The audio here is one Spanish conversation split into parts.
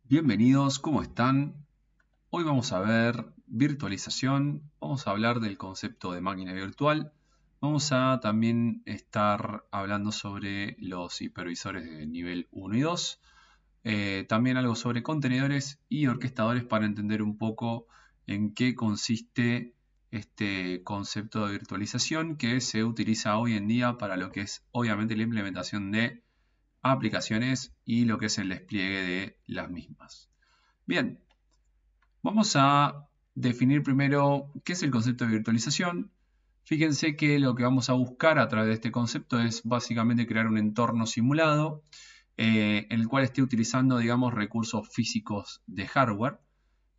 Bienvenidos, ¿cómo están? Hoy vamos a ver virtualización, vamos a hablar del concepto de máquina virtual, vamos a también estar hablando sobre los hipervisores de nivel 1 y 2, también algo sobre contenedores y orquestadores para entender un poco en qué consiste este concepto de virtualización que se utiliza hoy en día para lo que es obviamente la implementación de aplicaciones y lo que es el despliegue de las mismas. Bien, vamos a definir primero qué es el concepto de virtualización. Fíjense que lo que vamos a buscar a través de este concepto es básicamente crear un entorno simulado en el cual esté utilizando, digamos, recursos físicos de hardware.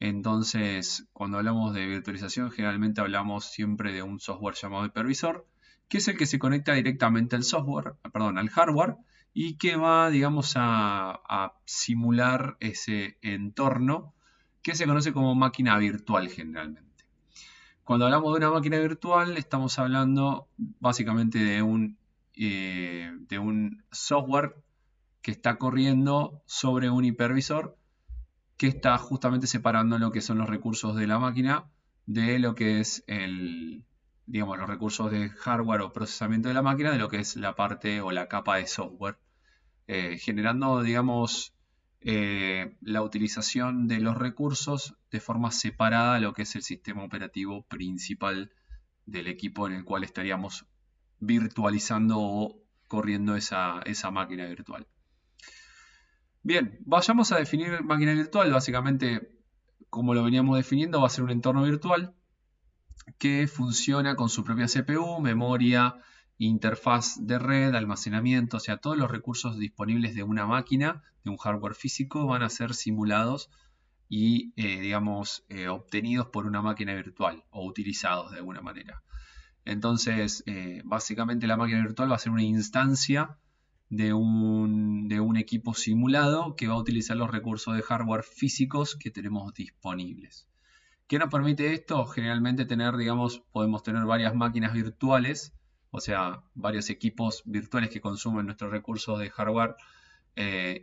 Entonces, cuando hablamos de virtualización, generalmente hablamos siempre de un software llamado hipervisor, que es el que se conecta directamente al software, perdón, al hardware, y que va, digamos, a simular ese entorno que se conoce como máquina virtual generalmente. Cuando hablamos de una máquina virtual, estamos hablando básicamente de un software que está corriendo sobre un hipervisor que está justamente separando lo que son los recursos de la máquina de lo que es digamos, los recursos de hardware o procesamiento de la máquina de lo que es la parte o la capa de software, generando, digamos, la utilización de los recursos de forma separada a lo que es el sistema operativo principal del equipo en el cual estaríamos virtualizando o corriendo esa máquina virtual. Bien, vayamos a definir máquina virtual. Básicamente, como lo veníamos definiendo, va a ser un entorno virtual que funciona con su propia CPU, memoria, interfaz de red, almacenamiento, o sea, todos los recursos disponibles de una máquina, de un hardware físico, van a ser simulados y, digamos, obtenidos por una máquina virtual o utilizados de alguna manera. Entonces, básicamente la máquina virtual va a ser una instancia de un equipo simulado que va a utilizar los recursos de hardware físicos que tenemos disponibles. ¿Qué nos permite esto? Generalmente tener, digamos, podemos tener varias máquinas virtuales, o sea, varios equipos virtuales que consumen nuestros recursos de hardware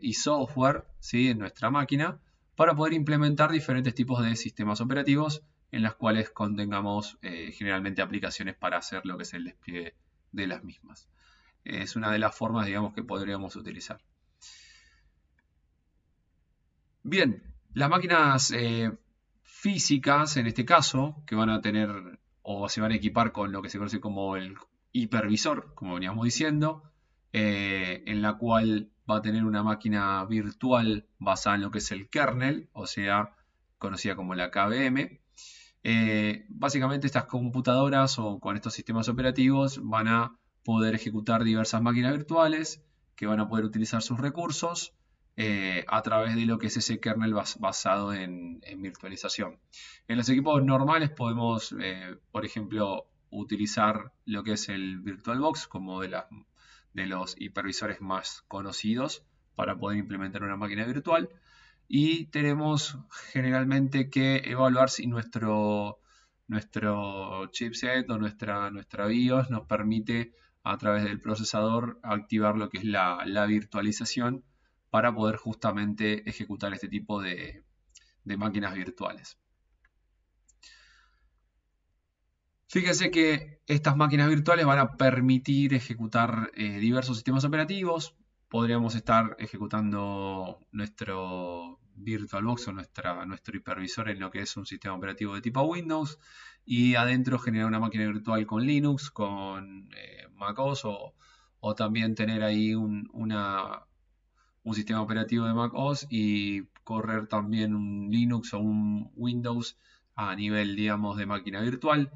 y software, ¿sí?, en nuestra máquina, para poder implementar diferentes tipos de sistemas operativos en las cuales contengamos generalmente aplicaciones para hacer lo que es el despliegue de las mismas. Es una de las formas, digamos, que podríamos utilizar. Bien, las máquinas físicas, en este caso, que van a tener o se van a equipar con lo que se conoce como el hipervisor, como veníamos diciendo, en la cual va a tener una máquina virtual basada en lo que es el kernel, o sea, conocida como la KVM. Básicamente estas computadoras o con estos sistemas operativos van a poder ejecutar diversas máquinas virtuales que van a poder utilizar sus recursos a través de lo que es ese kernel basado en virtualización. En los equipos normales podemos, por ejemplo, utilizar lo que es el VirtualBox como de los hipervisores más conocidos para poder implementar una máquina virtual. Y tenemos generalmente que evaluar si nuestro chipset o nuestra BIOS nos permite a través del procesador activar lo que es la virtualización para poder justamente ejecutar este tipo de máquinas virtuales. Fíjense que estas máquinas virtuales van a permitir ejecutar diversos sistemas operativos. Podríamos estar ejecutando nuestro VirtualBox o nuestro hipervisor en lo que es un sistema operativo de tipo Windows y adentro generar una máquina virtual con Linux, con macOS o también tener ahí un sistema operativo de macOS y correr también un Linux o un Windows a nivel, digamos, de máquina virtual.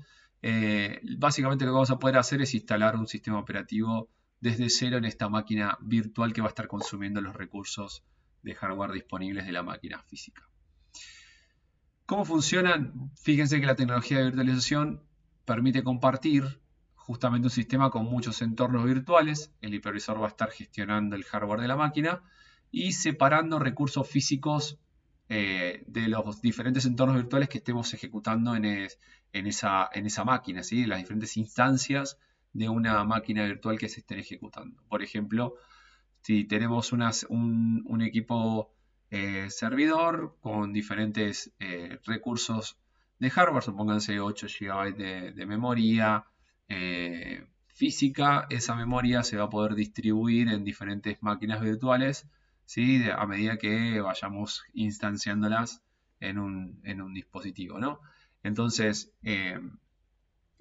Básicamente lo que vamos a poder hacer es instalar un sistema operativo desde cero en esta máquina virtual que va a estar consumiendo los recursos de hardware disponibles de la máquina física. ¿Cómo funcionan? Fíjense que la tecnología de virtualización permite compartir justamente un sistema con muchos entornos virtuales. El hipervisor va a estar gestionando el hardware de la máquina y separando recursos físicos de los diferentes entornos virtuales que estemos ejecutando en esa máquina, ¿sí? Las diferentes instancias de una máquina virtual que se estén ejecutando. Por ejemplo, si tenemos un equipo servidor con diferentes recursos de hardware, supónganse 8 GB de memoria física. Esa memoria se va a poder distribuir en diferentes máquinas virtuales, ¿sí? A medida que vayamos instanciándolas en un dispositivo, ¿no? Entonces,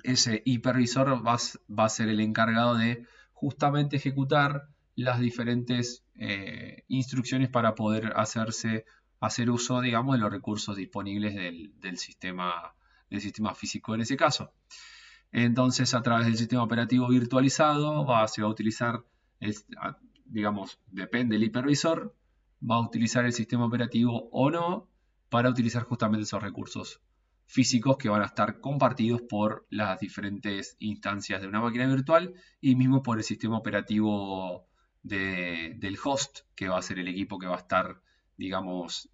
ese hipervisor va a ser el encargado de justamente ejecutar las diferentes instrucciones para poder hacer uso, digamos, de los recursos disponibles del sistema físico en ese caso. Entonces, a través del sistema operativo virtualizado se va a utilizar, digamos, depende del hipervisor, va a utilizar el sistema operativo o no para utilizar justamente esos recursos físicos que van a estar compartidos por las diferentes instancias de una máquina virtual y mismo por el sistema operativo del host, que va a ser el equipo que va a estar, digamos,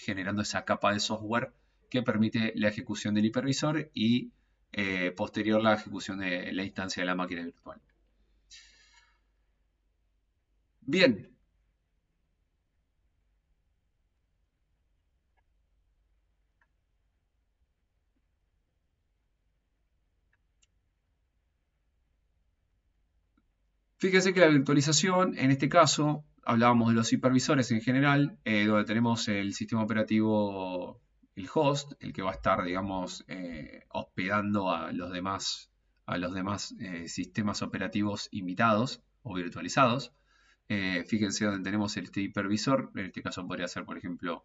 generando esa capa de software que permite la ejecución del hipervisor y posterior la ejecución de la instancia de la máquina virtual. Bien. Fíjese que la virtualización, en este caso, hablábamos de los hipervisores en general, donde tenemos el sistema operativo, el host, el que va a estar, digamos, hospedando a los demás sistemas operativos invitados o virtualizados. Fíjense donde tenemos este hipervisor, en este caso podría ser, por ejemplo,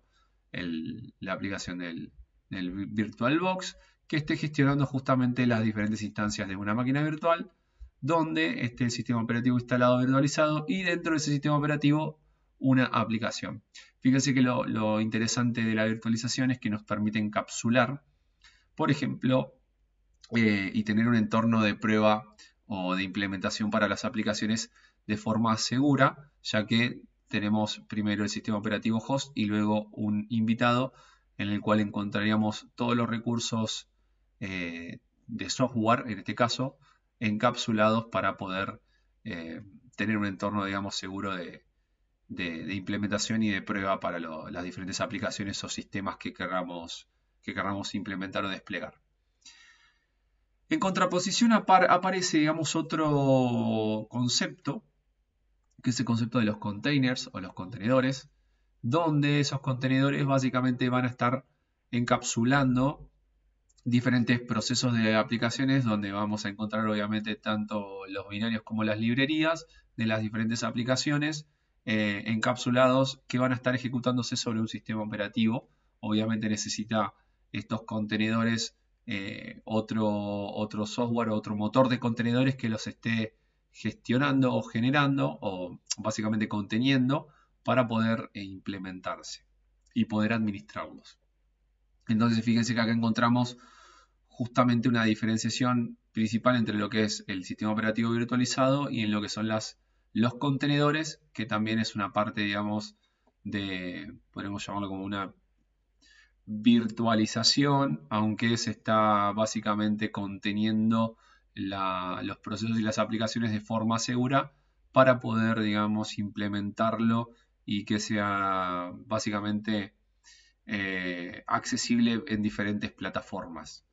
la aplicación del VirtualBox, que esté gestionando justamente las diferentes instancias de una máquina virtual donde esté el sistema operativo instalado virtualizado y dentro de ese sistema operativo una aplicación. Fíjense que lo interesante de la virtualización es que nos permite encapsular, por ejemplo, y tener un entorno de prueba o de implementación para las aplicaciones de forma segura, ya que tenemos primero el sistema operativo host y luego un invitado en el cual encontraríamos todos los recursos de software, en este caso, encapsulados para poder tener un entorno, digamos, seguro de implementación y de prueba para las diferentes aplicaciones o sistemas que querramos implementar o desplegar. En contraposición aparece, digamos, otro concepto, que es el concepto de los containers o los contenedores, donde esos contenedores básicamente van a estar encapsulando diferentes procesos de aplicaciones donde vamos a encontrar obviamente tanto los binarios como las librerías de las diferentes aplicaciones encapsulados que van a estar ejecutándose sobre un sistema operativo. Obviamente necesita estos contenedores otro software, otro motor de contenedores que los esté gestionando o generando o básicamente conteniendo para poder implementarse y poder administrarlos. Entonces fíjense que acá encontramos justamente una diferenciación principal entre lo que es el sistema operativo virtualizado y en lo que son los contenedores, que también es una parte, digamos, podemos llamarlo como una virtualización, aunque se está básicamente conteniendo los procesos y las aplicaciones de forma segura para poder, digamos, implementarlo y que sea básicamente accesible en diferentes plataformas.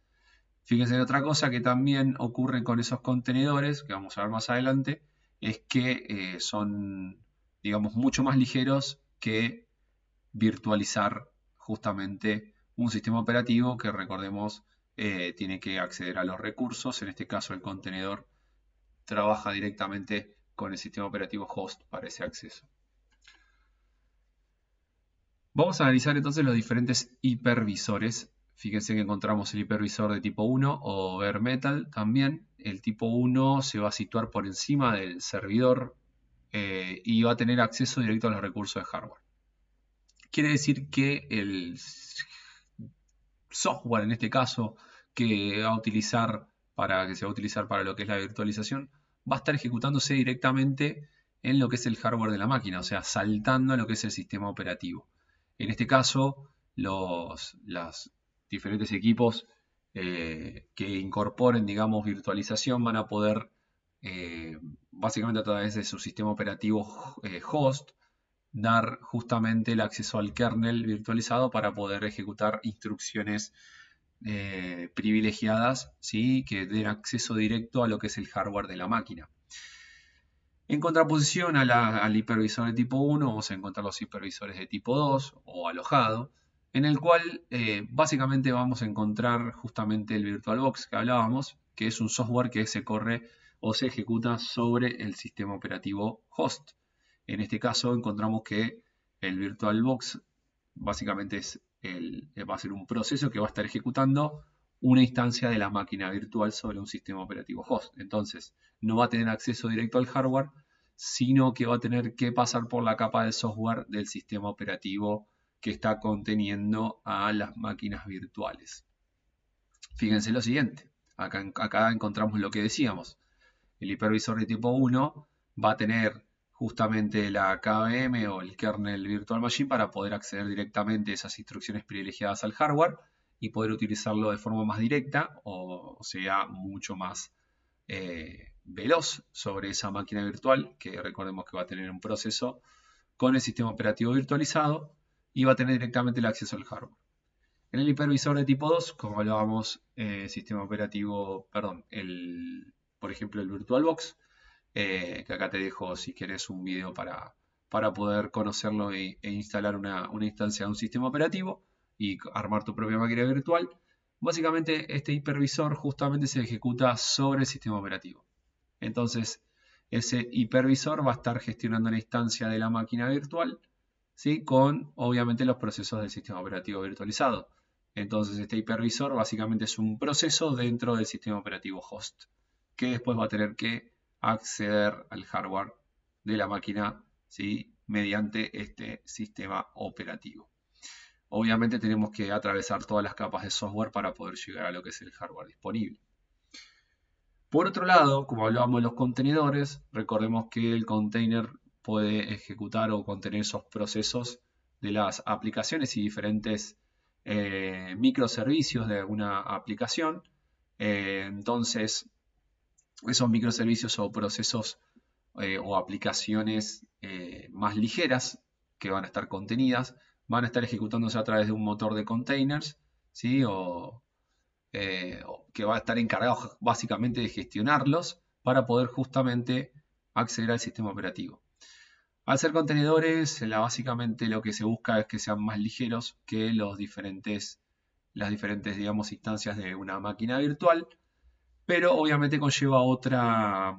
Fíjense en otra cosa que también ocurre con esos contenedores, que vamos a ver más adelante, es que son, digamos, mucho más ligeros que virtualizar justamente un sistema operativo que, recordemos, tiene que acceder a los recursos. En este caso, el contenedor trabaja directamente con el sistema operativo host para ese acceso. Vamos a analizar entonces los diferentes hipervisores. Fíjense que encontramos el hipervisor de tipo 1 o bare metal también. El tipo 1 se va a situar por encima del servidor y va a tener acceso directo a los recursos de hardware. Quiere decir que el software, en este caso, que se va a utilizar para lo que es la virtualización, va a estar ejecutándose directamente en lo que es el hardware de la máquina, o sea, saltando a lo que es el sistema operativo. En este caso, los diferentes equipos que incorporen, digamos, virtualización van a poder, básicamente a través de su sistema operativo host, dar justamente el acceso al kernel virtualizado para poder ejecutar instrucciones privilegiadas, ¿sí? Que den acceso directo a lo que es el hardware de la máquina. En contraposición al hipervisor de tipo 1, vamos a encontrar los hipervisores de tipo 2 o alojado, en el cual básicamente vamos a encontrar justamente el VirtualBox que hablábamos, que es un software que se corre o se ejecuta sobre el sistema operativo host. En este caso encontramos que el VirtualBox básicamente va a ser un proceso que va a estar ejecutando una instancia de la máquina virtual sobre un sistema operativo host. Entonces, no va a tener acceso directo al hardware, sino que va a tener que pasar por la capa de software del sistema operativo que está conteniendo a las máquinas virtuales. Fíjense lo siguiente, acá encontramos lo que decíamos. El hipervisor de tipo 1 va a tener justamente la KVM o el kernel Virtual Machine para poder acceder directamente a esas instrucciones privilegiadas al hardware y poder utilizarlo de forma más directa, o sea, mucho más veloz sobre esa máquina virtual, que recordemos que va a tener un proceso con el sistema operativo virtualizado y va a tener directamente el acceso al hardware. En el hipervisor de tipo 2, como hablábamos, sistema operativo, perdón, por ejemplo el VirtualBox, que acá te dejo si querés un video para poder conocerlo e instalar una instancia de un sistema operativo y armar tu propia máquina virtual. Básicamente este hipervisor justamente se ejecuta sobre el sistema operativo. Entonces ese hipervisor va a estar gestionando la instancia de la máquina virtual, ¿sí? Con obviamente los procesos del sistema operativo virtualizado. Entonces este hipervisor básicamente es un proceso dentro del sistema operativo host, que después va a tener que acceder al hardware de la máquina, ¿sí? Mediante este sistema operativo. Obviamente tenemos que atravesar todas las capas de software para poder llegar a lo que es el hardware disponible. Por otro lado, como hablábamos de los contenedores, recordemos que el container puede ejecutar o contener esos procesos de las aplicaciones y diferentes microservicios de alguna aplicación. Entonces, esos microservicios o procesos o aplicaciones más ligeras que van a estar contenidas, van a estar ejecutándose a través de un motor de containers, ¿sí? Que va a estar encargado básicamente de gestionarlos para poder justamente acceder al sistema operativo. Al ser contenedores, básicamente lo que se busca es que sean más ligeros que las diferentes, digamos, instancias de una máquina virtual, pero obviamente conlleva otra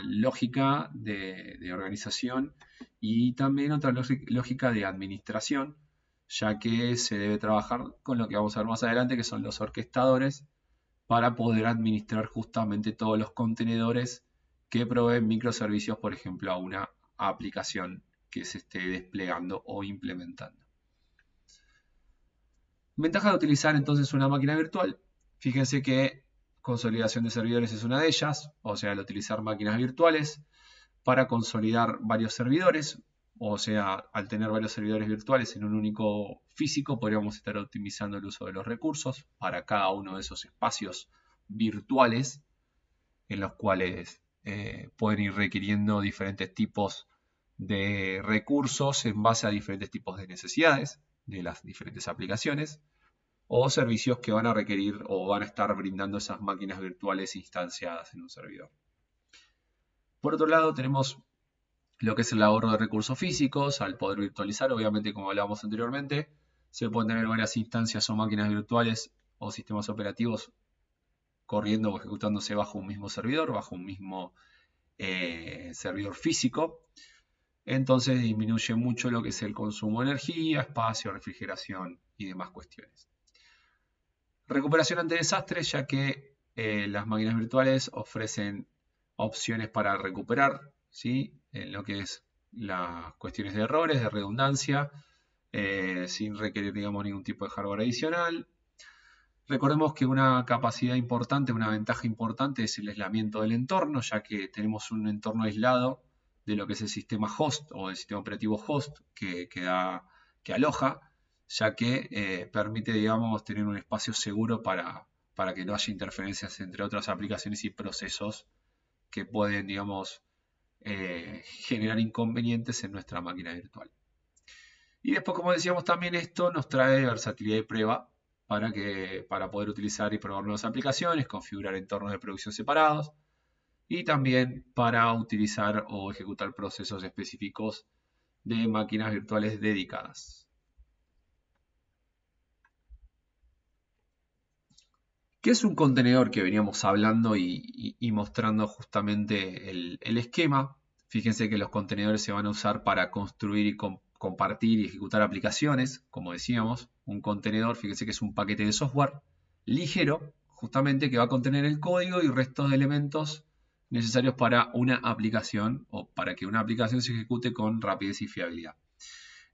lógica de organización y también otra lógica de administración, ya que se debe trabajar con lo que vamos a ver más adelante, que son los orquestadores, para poder administrar justamente todos los contenedores que proveen microservicios, por ejemplo, a una aplicación que se esté desplegando o implementando. Ventaja de utilizar entonces una máquina virtual. Fíjense que consolidación de servidores es una de ellas, o sea, al utilizar máquinas virtuales para consolidar varios servidores, o sea, al tener varios servidores virtuales en un único físico, podríamos estar optimizando el uso de los recursos para cada uno de esos espacios virtuales en los cuales pueden ir requiriendo diferentes tipos de recursos en base a diferentes tipos de necesidades de las diferentes aplicaciones o servicios que van a requerir o van a estar brindando esas máquinas virtuales instanciadas en un servidor. Por otro lado, tenemos lo que es el ahorro de recursos físicos. Al poder virtualizar, obviamente, como hablábamos anteriormente, se pueden tener varias instancias o máquinas virtuales o sistemas operativos corriendo o ejecutándose bajo un mismo servidor, bajo un mismo servidor físico. Entonces disminuye mucho lo que es el consumo de energía, espacio, refrigeración y demás cuestiones. Recuperación ante desastres, ya que las máquinas virtuales ofrecen opciones para recuperar, ¿sí? En lo que es las cuestiones de errores, de redundancia, sin requerir, digamos, ningún tipo de hardware adicional. Recordemos que una capacidad importante, una ventaja importante es el aislamiento del entorno, ya que tenemos un entorno aislado de lo que es el sistema host o el sistema operativo host que aloja, ya que permite, digamos, tener un espacio seguro para que no haya interferencias entre otras aplicaciones y procesos que pueden, digamos, generar inconvenientes en nuestra máquina virtual. Y después, como decíamos, también esto nos trae versatilidad y prueba para poder utilizar y probar nuevas aplicaciones, configurar entornos de producción separados y también para utilizar o ejecutar procesos específicos de máquinas virtuales dedicadas. ¿Qué es un contenedor? Que veníamos hablando y mostrando justamente el esquema. Fíjense que los contenedores se van a usar para construir y compartir y ejecutar aplicaciones. Como decíamos, un contenedor, fíjense que es un paquete de software ligero, justamente, que va a contener el código y restos de elementos necesarios para una aplicación o para que una aplicación se ejecute con rapidez y fiabilidad.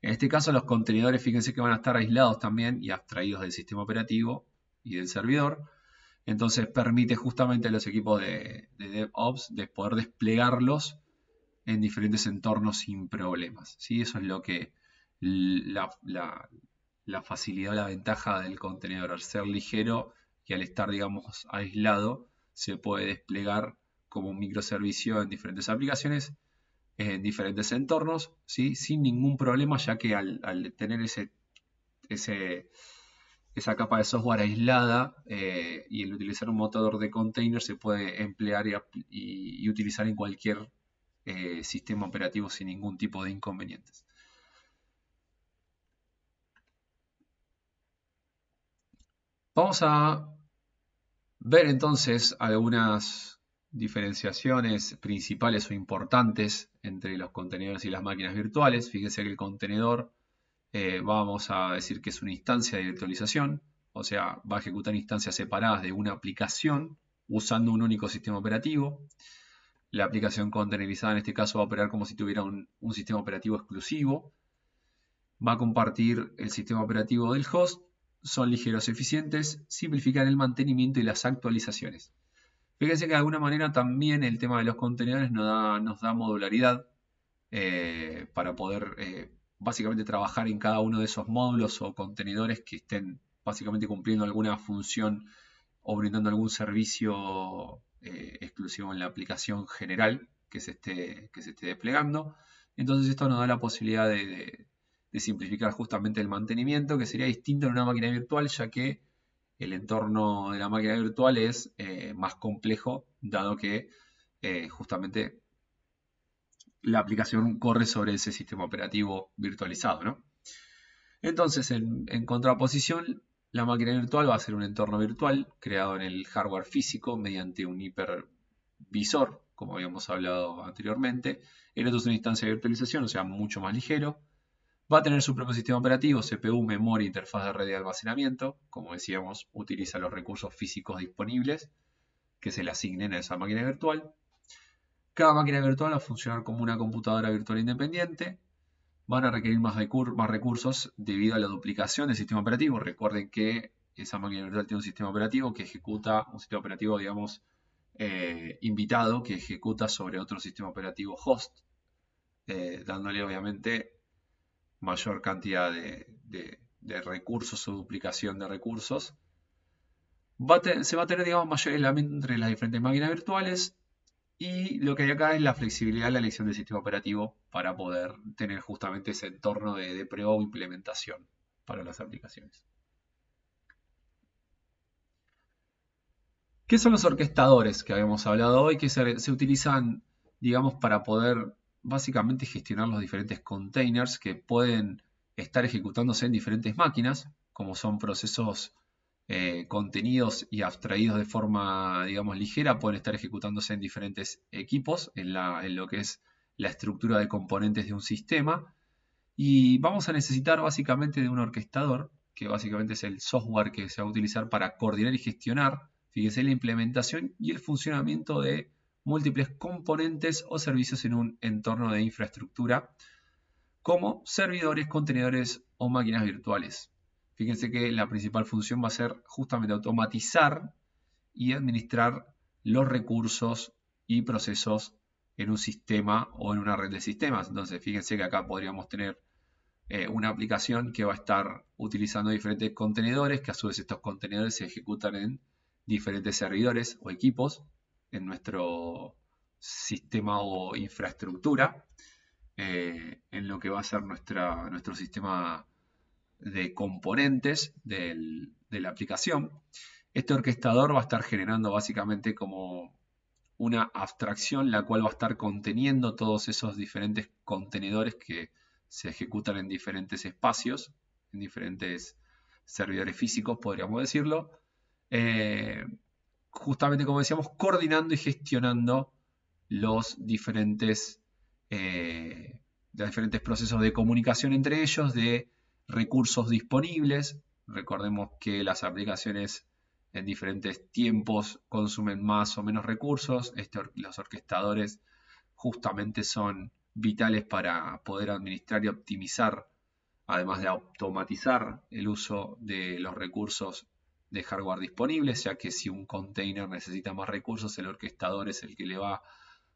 En este caso, los contenedores, fíjense que van a estar aislados también y abstraídos del sistema operativo y del servidor. Entonces permite justamente a los equipos de DevOps de poder desplegarlos en diferentes entornos sin problemas. ¿Sí? Eso es lo que la facilidad, la ventaja del contenedor, al ser ligero y al estar, digamos, aislado, se puede desplegar como un microservicio en diferentes aplicaciones, en diferentes entornos, ¿sí? Sin ningún problema, ya que al tener esa capa de software aislada y el utilizar un motor de container se puede emplear y utilizar en cualquier sistema operativo sin ningún tipo de inconvenientes. Vamos a ver entonces algunas diferenciaciones principales o importantes entre los contenedores y las máquinas virtuales. Fíjense que el contenedor vamos a decir que es una instancia de virtualización, o sea, va a ejecutar instancias separadas de una aplicación usando un único sistema operativo. La aplicación containerizada en este caso va a operar como si tuviera un sistema operativo exclusivo. Va a compartir el sistema operativo del host, son ligeros y eficientes, simplifican el mantenimiento y las actualizaciones. Fíjense que de alguna manera también el tema de los contenedores nos da modularidad para poder básicamente trabajar en cada uno de esos módulos o contenedores que estén básicamente cumpliendo alguna función o brindando algún servicio exclusivo en la aplicación general que se esté desplegando. Entonces esto nos da la posibilidad de simplificar justamente el mantenimiento, que sería distinto en una máquina virtual, ya que el entorno de la máquina virtual es más complejo, dado que justamente la aplicación corre sobre ese sistema operativo virtualizado, ¿no? Entonces, en contraposición, la máquina virtual va a ser un entorno virtual creado en el hardware físico mediante un hipervisor, como habíamos hablado anteriormente. El otro es una instancia de virtualización, o sea, mucho más ligero. Va a tener su propio sistema operativo, CPU, memoria, interfaz de red de almacenamiento. Como decíamos, utiliza los recursos físicos disponibles que se le asignen a esa máquina virtual. Cada máquina virtual va a funcionar como una computadora virtual independiente. Van a requerir más recursos debido a la duplicación del sistema operativo. Recuerden que esa máquina virtual tiene un sistema operativo que ejecuta, un sistema operativo, digamos, invitado, que ejecuta sobre otro sistema operativo host, dándole obviamente mayor cantidad de recursos o duplicación de recursos. Se va a tener, digamos, mayor aislamiento entre las diferentes máquinas virtuales. Y lo que hay acá es la flexibilidad en la elección del sistema operativo para poder tener justamente ese entorno de prueba o implementación para las aplicaciones. ¿Qué son los orquestadores que habíamos hablado hoy? Que se utilizan, digamos, para poder básicamente gestionar los diferentes containers que pueden estar ejecutándose en diferentes máquinas, como son procesos contenidos y abstraídos de forma, digamos, ligera, pueden estar ejecutándose en diferentes equipos, en lo que es la estructura de componentes de un sistema. Y vamos a necesitar básicamente de un orquestador, que básicamente es el software que se va a utilizar para coordinar y gestionar, fíjense, la implementación y el funcionamiento de múltiples componentes o servicios en un entorno de infraestructura, como servidores, contenedores o máquinas virtuales. Fíjense que la principal función va a ser justamente automatizar y administrar los recursos y procesos en un sistema o en una red de sistemas. Entonces, fíjense que acá podríamos tener una aplicación que va a estar utilizando diferentes contenedores, que a su vez estos contenedores se ejecutan en diferentes servidores o equipos en nuestro sistema o infraestructura, en lo que va a ser nuestro sistema de componentes de la aplicación. Este orquestador va a estar generando básicamente como una abstracción, la cual va a estar conteniendo todos esos diferentes contenedores que se ejecutan en diferentes espacios, en diferentes servidores físicos, podríamos decirlo. Justamente como decíamos, coordinando y gestionando los diferentes procesos de comunicación entre ellos, de recursos disponibles. Recordemos que las aplicaciones en diferentes tiempos consumen más o menos recursos. Los orquestadores justamente son vitales para poder administrar y optimizar, además de automatizar el uso de los recursos de hardware disponibles, ya que si un container necesita más recursos, el orquestador es el que le va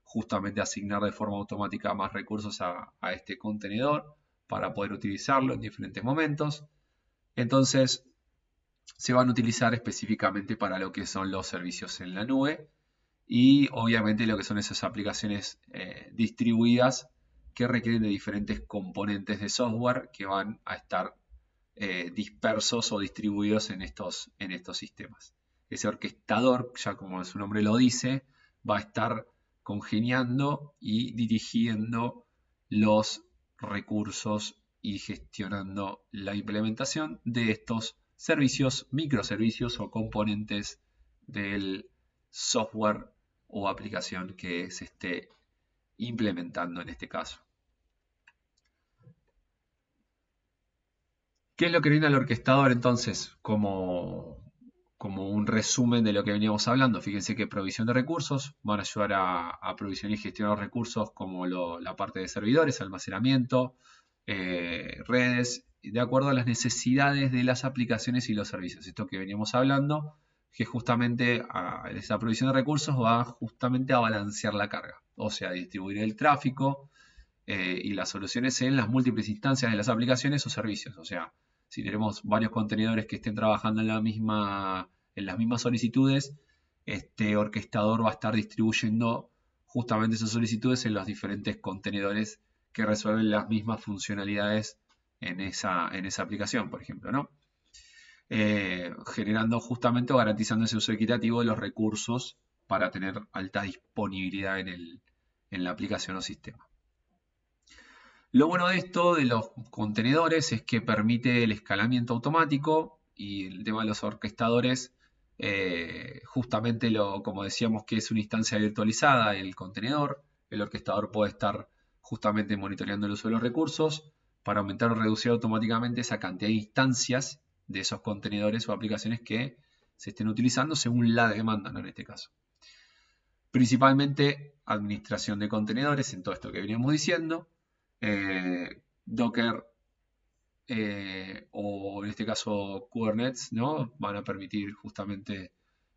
justamente a asignar de forma automática más recursos a este contenedor para poder utilizarlo en diferentes momentos. Entonces, se van a utilizar específicamente para lo que son los servicios en la nube y obviamente lo que son esas aplicaciones distribuidas que requieren de diferentes componentes de software que van a estar dispersos o distribuidos en estos sistemas. Ese orquestador, ya como su nombre lo dice, va a estar congeniando y dirigiendo los recursos y gestionando la implementación de estos servicios, microservicios o componentes del software o aplicación que se esté implementando en este caso. ¿Qué es lo que brinda el orquestador entonces? Como un resumen de lo que veníamos hablando. Fíjense que provisión de recursos, van a ayudar a provisionar y gestionar recursos como la parte de servidores, almacenamiento, redes, de acuerdo a las necesidades de las aplicaciones y los servicios. Esto que veníamos hablando, que justamente esa provisión de recursos va justamente a balancear la carga, o sea, distribuir el tráfico y las soluciones en las múltiples instancias de las aplicaciones o servicios. O sea, si tenemos varios contenedores que estén trabajando en las mismas solicitudes, este orquestador va a estar distribuyendo justamente esas solicitudes en los diferentes contenedores que resuelven las mismas funcionalidades en esa aplicación, por ejemplo, ¿no? Generando justamente o garantizando ese uso equitativo de los recursos para tener alta disponibilidad en la aplicación o sistema. Lo bueno de esto, de los contenedores, es que permite el escalamiento automático y el tema de los orquestadores, justamente como decíamos que es una instancia virtualizada, el contenedor, el orquestador puede estar justamente monitoreando el uso de los recursos para aumentar o reducir automáticamente esa cantidad de instancias de esos contenedores o aplicaciones que se estén utilizando según la demanda, ¿no? En este caso. Principalmente administración de contenedores en todo esto que veníamos diciendo. Docker o en este caso Kubernetes, ¿no? Van a permitir justamente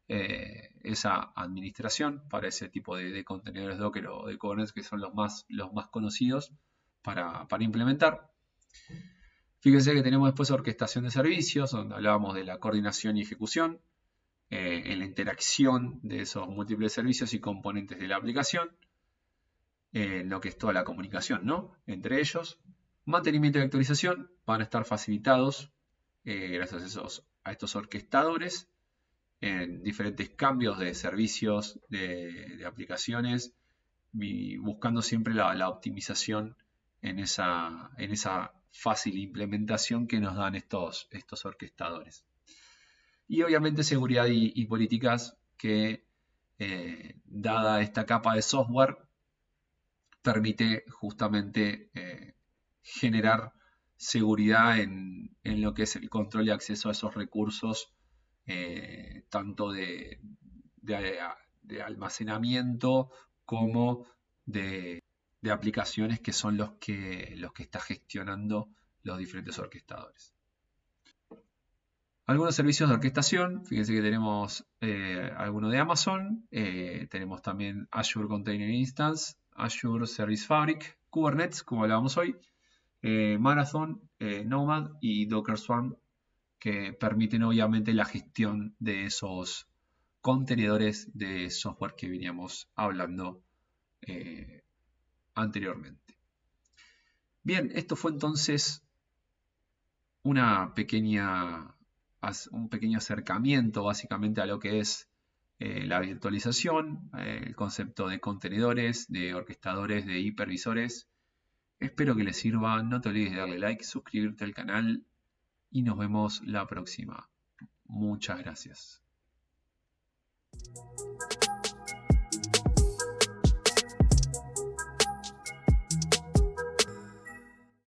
esa administración para ese tipo de contenedores Docker o de Kubernetes que son los más conocidos para implementar. Fíjense que tenemos después orquestación de servicios, donde hablábamos de la coordinación y ejecución, en la interacción de esos múltiples servicios y componentes de la aplicación, en lo que es toda la comunicación, ¿no? Entre ellos. Mantenimiento y actualización van a estar facilitados gracias a estos orquestadores en diferentes cambios de servicios, de aplicaciones, y buscando siempre la optimización en esa fácil implementación que nos dan estos orquestadores. Y obviamente seguridad y políticas que, dada esta capa de software, permite justamente generar seguridad en lo que es el control y acceso a esos recursos, tanto de almacenamiento como de aplicaciones que son los que está gestionando los diferentes orquestadores. Algunos servicios de orquestación, fíjense que tenemos alguno de Amazon, tenemos también Azure Container Instance, Azure Service Fabric, Kubernetes, como hablábamos hoy, Marathon, Nomad y Docker Swarm, que permiten obviamente la gestión de esos contenedores de software que veníamos hablando anteriormente. Bien, esto fue entonces un pequeño acercamiento básicamente a lo que es la virtualización, el concepto de contenedores, de orquestadores, de hipervisores. Espero que les sirva, no te olvides de darle like, suscribirte al canal y nos vemos la próxima. Muchas gracias.